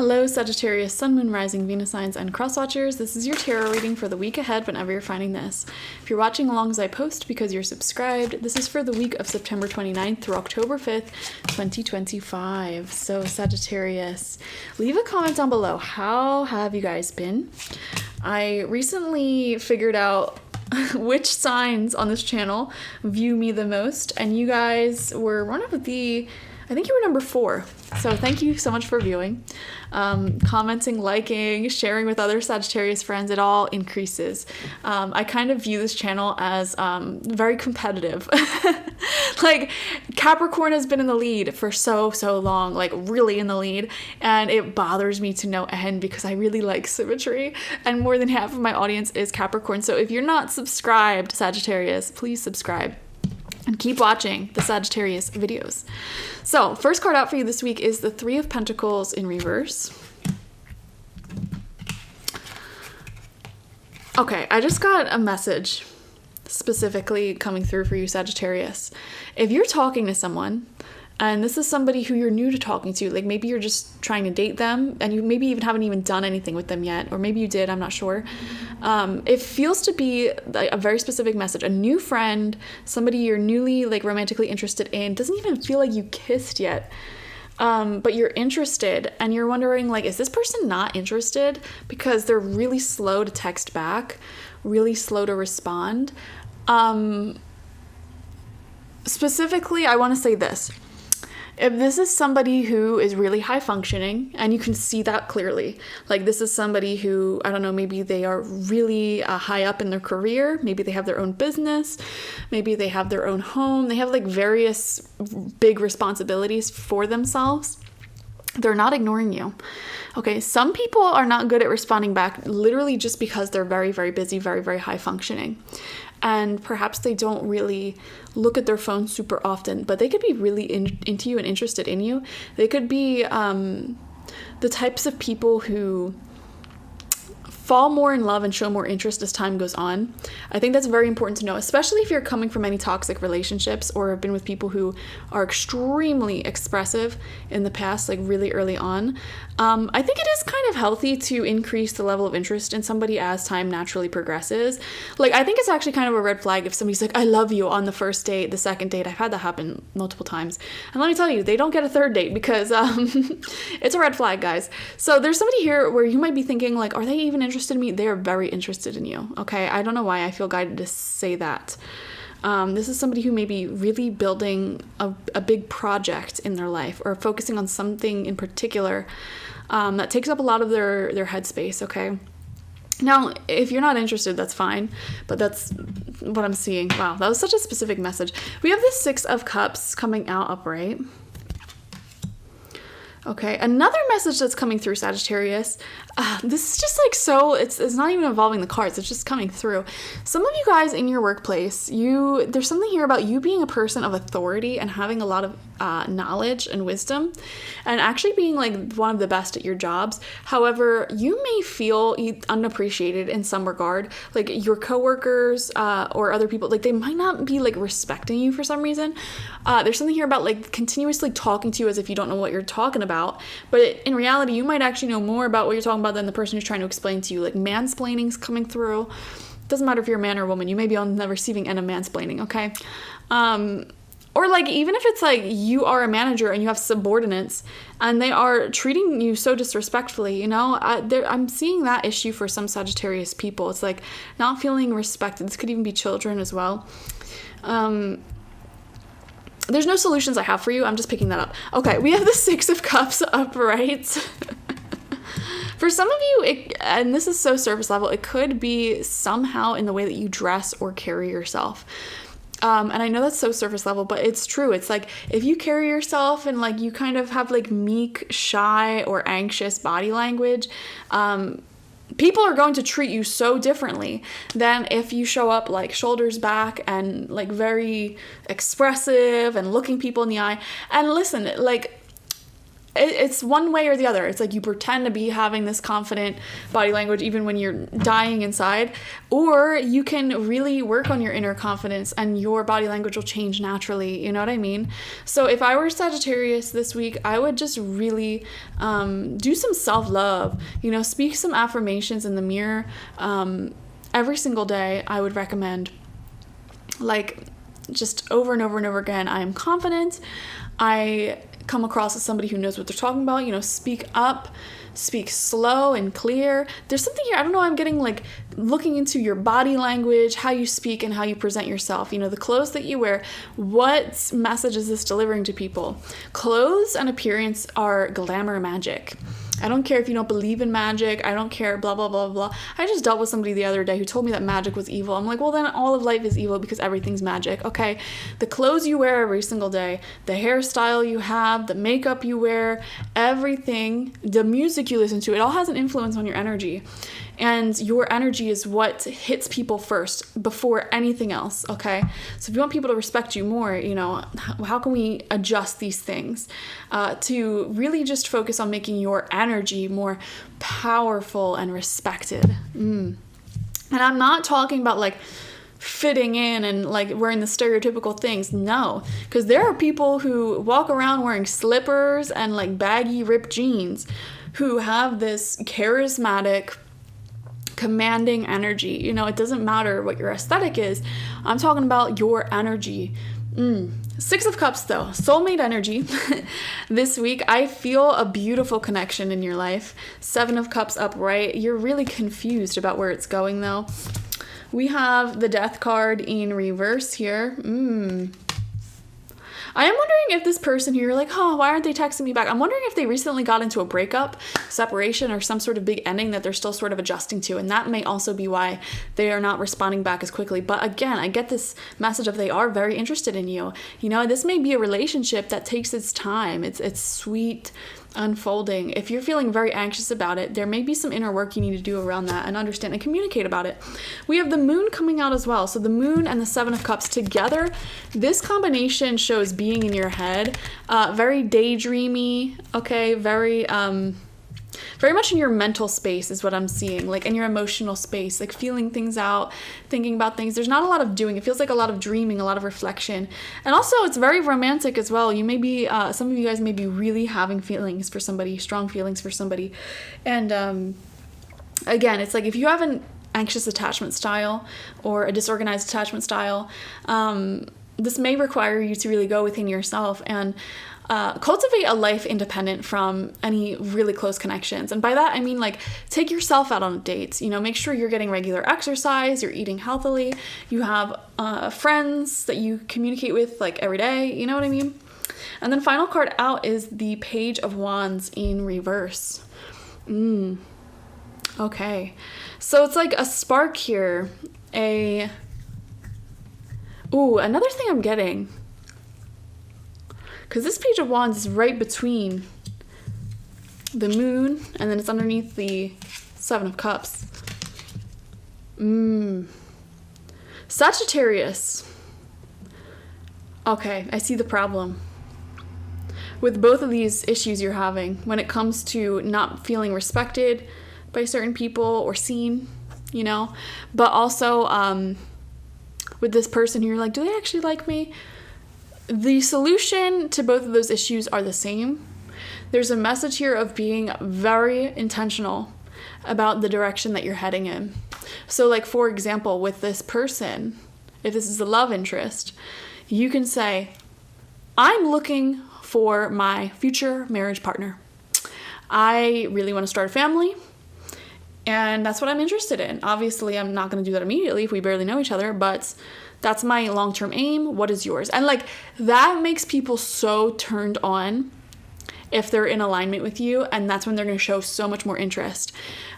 Hello, Sagittarius, Sun, Moon, Rising, Venus signs, and cross watchers. This is your tarot reading for the week ahead whenever you're finding this. If you're watching along as I post because you're subscribed, this is for the week of September 29th through October 5th, 2025. So, Sagittarius, leave a comment down below. How have you guys been? I recently figured out which signs on this channel view me the most, and you guys were one of the, I think you were number 4. So thank you so much for viewing. Commenting, liking, sharing with other Sagittarius friends, it all increases. I kind of view this channel as very competitive. Like, Capricorn has been in the lead for so long, like really in the lead, and it bothers me to no end because I really like symmetry, and more than half of my audience is Capricorn. So if you're not subscribed, Sagittarius, please subscribe and keep watching the Sagittarius videos. So, first card out for you this week is the 3 of Pentacles in reverse. Okay, I just got a message specifically coming through for you, Sagittarius. If you're talking to someone, and this is somebody who you're new to talking to, like maybe you're just trying to date them and you maybe even haven't even done anything with them yet, or maybe you did, I'm not sure. It feels to be a very specific message. A new friend, somebody you're newly like romantically interested in, doesn't even feel like you kissed yet, but you're interested and you're wondering, like, is this person not interested? Because they're really slow to text back, really slow to respond. Specifically, I want to say this. If this is somebody who is really high functioning, and you can see that clearly, like this is somebody who, I don't know, maybe they are really high up in their career, maybe they have their own business, maybe they have their own home, they have like various big responsibilities for themselves, they're not ignoring you. Okay, some people are not good at responding back literally just because they're very, very busy, very, very high functioning. And perhaps they don't really look at their phone super often, but they could be really into you and interested in you. They could be the types of people who fall more in love and show more interest as time goes on. I think that's very important to know, especially if you're coming from any toxic relationships or have been with people who are extremely expressive in the past, like really early on. I think it is kind of healthy to increase the level of interest in somebody as time naturally progresses. Like, I think it's actually kind of a red flag if somebody's like, I love you on the first date, the second date. I've had that happen multiple times. And let me tell you, they don't get a third date because it's a red flag, guys. So there's somebody here where you might be thinking, like, are they even interested in me? They are very interested in you, okay? I don't know why I feel guided to say that. This is somebody who may be really building a big project in their life or focusing on something in particular that takes up a lot of their headspace, okay? Now, if you're not interested, that's fine, but that's what I'm seeing. Wow, that was such a specific message. We have the 6 of Cups coming out upright. Okay, another message that's coming through, Sagittarius. This is just like so, it's not even involving the cards, it's just coming through. Some of you guys in your workplace, there's something here about you being a person of authority and having a lot of knowledge and wisdom and actually being like one of the best at your jobs. However, you may feel unappreciated in some regard. Like your coworkers or other people, like they might not be like respecting you for some reason. There's something here about like continuously talking to you as if you don't know what you're talking about, but in reality you might actually know more about what you're talking about than the person who's trying to explain to you. Like mansplaining's coming through. Doesn't matter if you're a man or a woman, you may be on the receiving end of mansplaining, okay? Or like even if it's like you are a manager and you have subordinates and they are treating you so disrespectfully, you know, I'm seeing that issue for some Sagittarius people. It's like not feeling respected. This could even be children as well. There's no solutions I have for you. I'm just picking that up. Okay, we have the 6 of Cups upright. For some of you, and this is so surface level, it could be somehow in the way that you dress or carry yourself. And I know that's so surface level, but it's true. It's like if you carry yourself and like you kind of have like meek, shy, or anxious body language, people are going to treat you so differently than if you show up like shoulders back and like very expressive and looking people in the eye. And listen, like it's one way or the other. It's like you pretend to be having this confident body language even when you're dying inside, or you can really work on your inner confidence and your body language will change naturally. You know what I mean? So if I were Sagittarius this week, I would just really do some self-love, you know, speak some affirmations in the mirror every single day. I would recommend, like, just over and over and over again, I am confident. I come across as somebody who knows what they're talking about, you know, speak up, speak slow and clear. There's something here, I don't know, I'm getting like looking into your body language, how you speak and how you present yourself, you know, the clothes that you wear, what message is this delivering to people? Clothes and appearance are glamour magic. I don't care if you don't believe in magic. I don't care, blah, blah, blah, blah. I just dealt with somebody the other day who told me that magic was evil. I'm like, well, then all of life is evil because everything's magic. Okay, the clothes you wear every single day, the hairstyle you have, the makeup you wear, everything, the music you listen to, it all has an influence on your energy. And your energy is what hits people first before anything else, okay? So if you want people to respect you more, you know, how can we adjust these things to really just focus on making your energy more powerful and respected? And I'm not talking about like fitting in and like wearing the stereotypical things. No, because there are people who walk around wearing slippers and like baggy ripped jeans who have this charismatic, commanding energy. You know, it doesn't matter what your aesthetic is. I'm talking about your energy. 6 of Cups though, soulmate energy. This week, I feel a beautiful connection in your life. 7 of Cups upright. You're really confused about where it's going though. We have the Death card in reverse here. I am wondering if this person who you're like, oh, why aren't they texting me back? I'm wondering if they recently got into a breakup, separation, or some sort of big ending that they're still sort of adjusting to. And that may also be why they are not responding back as quickly. But again, I get this message of they are very interested in you. You know, this may be a relationship that takes its time. It's sweet unfolding. If you're feeling very anxious about it, there may be some inner work you need to do around that and understand and communicate about it. We have the Moon coming out as well. So the Moon and the 7 of Cups together, this combination shows being in your head, very daydreamy, okay, very much in your mental space is what I'm seeing, like in your emotional space, like feeling things out, thinking about things. There's not a lot of doing. It feels like a lot of dreaming, a lot of reflection. And also it's very romantic as well. You may be, some of you guys may be really having feelings for somebody, strong feelings for somebody. And again, it's like if you have an anxious attachment style or a disorganized attachment style, this may require you to really go within yourself and cultivate a life independent from any really close connections. And by that, I mean, like, take yourself out on dates, you know, make sure you're getting regular exercise, you're eating healthily, you have friends that you communicate with like every day, you know what I mean? And then final card out is the Page of Wands in reverse. Okay. So it's like a spark here, another thing I'm getting, because this Page of Wands is right between the Moon and then it's underneath the 7 of Cups. Sagittarius. Okay, I see the problem with both of these issues you're having when it comes to not feeling respected by certain people or seen, you know, but also with this person who you're like, do they actually like me? The solution to both of those issues are the same. There's a message here of being very intentional about the direction that you're heading in. So like, for example, with this person, if this is a love interest, you can say, I'm looking for my future marriage partner. I really want to start a family. And that's what I'm interested in. Obviously, I'm not going to do that immediately if we barely know each other, but that's my long-term aim. What is yours? And like, that makes people so turned on if they're in alignment with you, and that's when they're going to show so much more interest.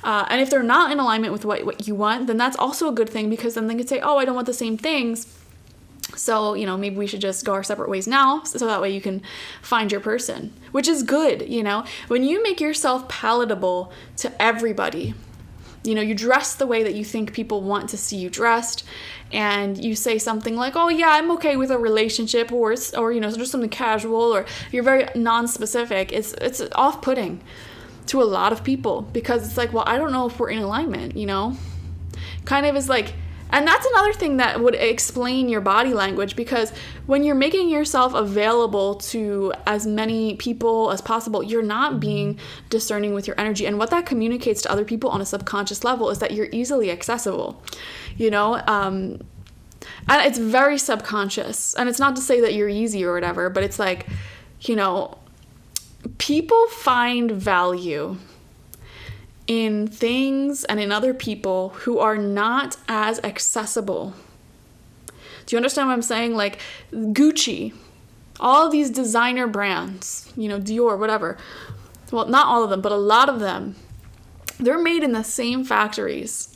And if they're not in alignment with what you want, then that's also a good thing, because then they can say, oh, I don't want the same things. So, you know, maybe we should just go our separate ways now, so that way you can find your person, which is good, you know? When you make yourself palatable to everybody, You dress the way that you think people want to see you dressed, and you say something like, oh yeah, I'm okay with a relationship, or just something casual, or you're very non-specific. It's off-putting to a lot of people, because it's like, well, I don't know if we're in alignment, kind of is like. And that's another thing that would explain your body language, because when you're making yourself available to as many people as possible, you're not being discerning with your energy. And what that communicates to other people on a subconscious level is that you're easily accessible, and it's very subconscious. And it's not to say that you're easy or whatever, but it's like, people find value in things and in other people who are not as accessible. Do you understand what I'm saying? Like Gucci, all these designer brands, Dior, whatever. Well, not all of them, but a lot of them, they're made in the same factories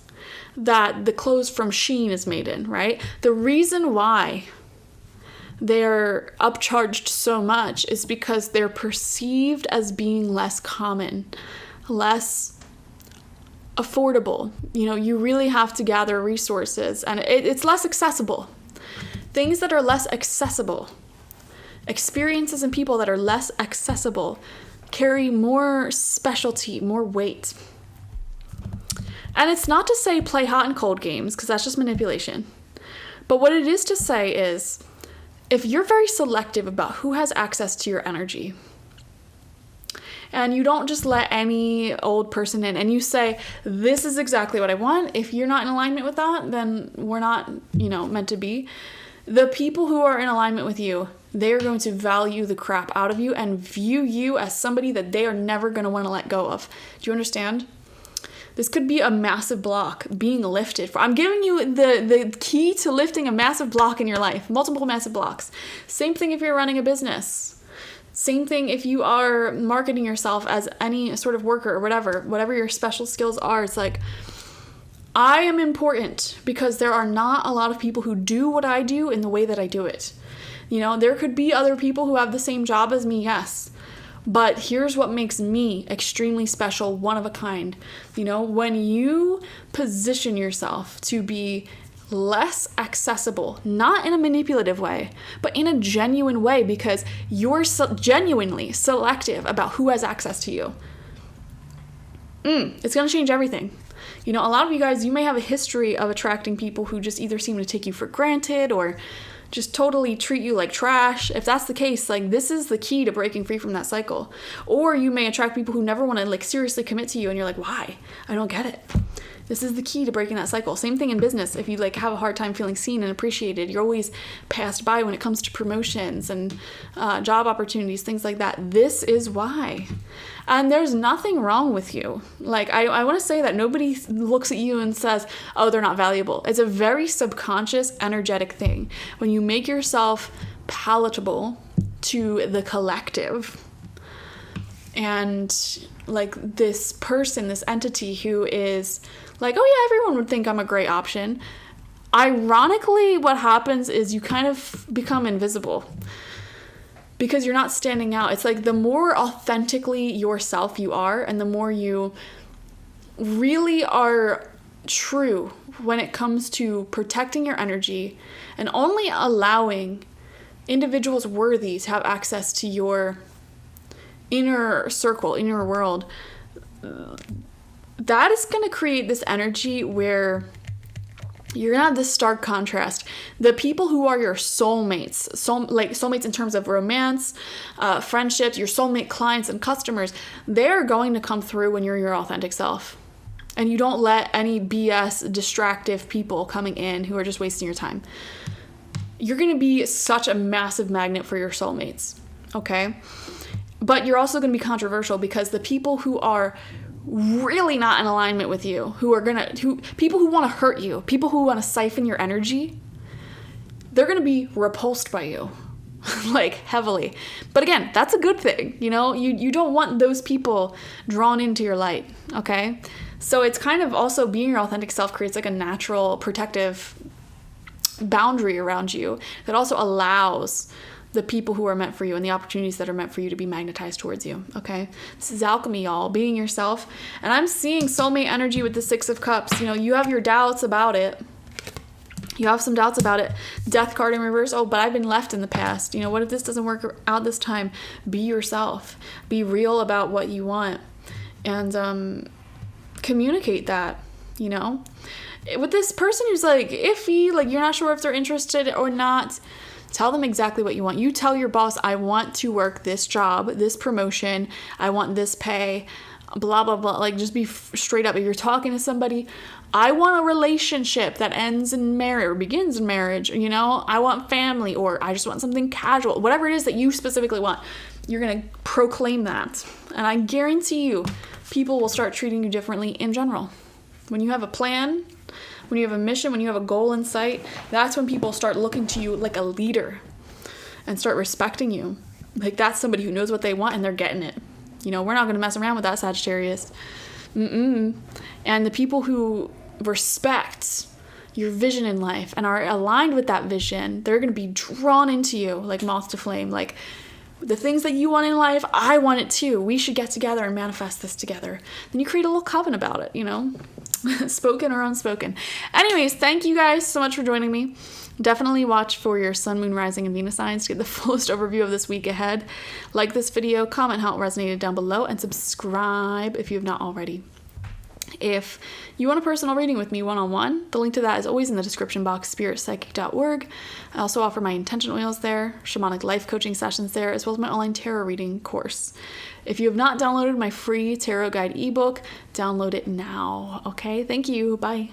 that the clothes from Shein is made in, right? The reason why they're upcharged so much is because they're perceived as being less common, less affordable. You really have to gather resources, and it's less accessible. Things that are less accessible, experiences and people that are less accessible, carry more specialty, more weight. And it's not to say play hot and cold games, because that's just manipulation. But what it is to say is, if you're very selective about who has access to your energy, and you don't just let any old person in, and you say, this is exactly what I want. If you're not in alignment with that, then we're not, meant to be. The people who are in alignment with you, they are going to value the crap out of you and view you as somebody that they are never going to want to let go of. Do you understand? This could be a massive block being lifted. I'm giving you the key to lifting a massive block in your life, multiple massive blocks. Same thing if you're running a business. Same thing if you are marketing yourself as any sort of worker or whatever your special skills are. It's like, I am important because there are not a lot of people who do what I do in the way that I do it. There could be other people who have the same job as me, yes. But here's what makes me extremely special, one of a kind. When you position yourself to be less accessible, not in a manipulative way, but in a genuine way, because you're genuinely selective about who has access to you, it's going to change everything. A lot of you guys, you may have a history of attracting people who just either seem to take you for granted or just totally treat you like trash. If that's the case, this is the key to breaking free from that cycle. Or you may attract people who never want to seriously commit to you, and you're like, why? I don't get it. This is the key to breaking that cycle. Same thing in business. If you have a hard time feeling seen and appreciated, you're always passed by when it comes to promotions and job opportunities, things like that. This is why. And there's nothing wrong with you. I want to say that nobody looks at you and says, oh, they're not valuable. It's a very subconscious, energetic thing. When you make yourself palatable to the collective, and this person, this entity who is oh yeah, everyone would think I'm a great option. Ironically, what happens is you kind of become invisible because you're not standing out. It's the more authentically yourself you are, and the more you really are true when it comes to protecting your energy and only allowing individuals worthy to have access to your inner circle, inner world, that is going to create this energy where you're going to have this stark contrast. The people who are your soulmates, soulmates in terms of romance, friendships, your soulmate clients and customers, they're going to come through when you're your authentic self. And you don't let any BS, distractive people coming in who are just wasting your time. You're going to be such a massive magnet for your soulmates, okay? But you're also going to be controversial, because the people who are really not in alignment with you, people who want to hurt you, people who want to siphon your energy, they're going to be repulsed by you, heavily. But again, that's a good thing. You don't want those people drawn into your light, okay? So it's kind of also being your authentic self creates a natural protective boundary around you that also allows the people who are meant for you and the opportunities that are meant for you to be magnetized towards you. Okay, this is alchemy, y'all, being yourself. And I'm seeing soulmate energy with the Six of Cups. You know, you have your doubts about it. You have some doubts about it. Death card in reverse. Oh, but I've been left in the past. You know, what if this doesn't work out this time? Be yourself. Be real about what you want. And communicate that, you know. With this person who's like iffy, like you're not sure if they're interested or not, tell them exactly what you want. You tell your boss, I want to work this job, this promotion, I want this pay, blah, blah, blah. Like, just be straight up. If you're talking to somebody, I want a relationship that ends in marriage or begins in marriage, you know, I want family, or I just want something casual, whatever it is that you specifically want, you're going to proclaim that. And I guarantee you, people will start treating you differently in general. When you have a plan, when you have a mission, when you have a goal in sight, that's when people start looking to you like a leader and start respecting you. Like, that's somebody who knows what they want and they're getting it. You know, we're not going to mess around with that, Sagittarius. And the people who respect your vision in life and are aligned with that vision, they're going to be drawn into you like moth to flame. Like, the things that you want in life, I want it too. We should get together and manifest this together. Then you create a little coven about it, you know, spoken or unspoken. Anyways, thank you guys so much for joining me. Definitely watch for your sun, moon, rising, and Venus signs to get the fullest overview of this week ahead. Like this video, comment how it resonated down below, and subscribe if you have not already. If you want a personal reading with me one-on-one, the link to that is always in the description box, spiritpsychic.org. I also offer my intention oils there, shamanic life coaching sessions there, as well as my online tarot reading course. If you have not downloaded my free tarot guide ebook, download it now. Okay, thank you. Bye.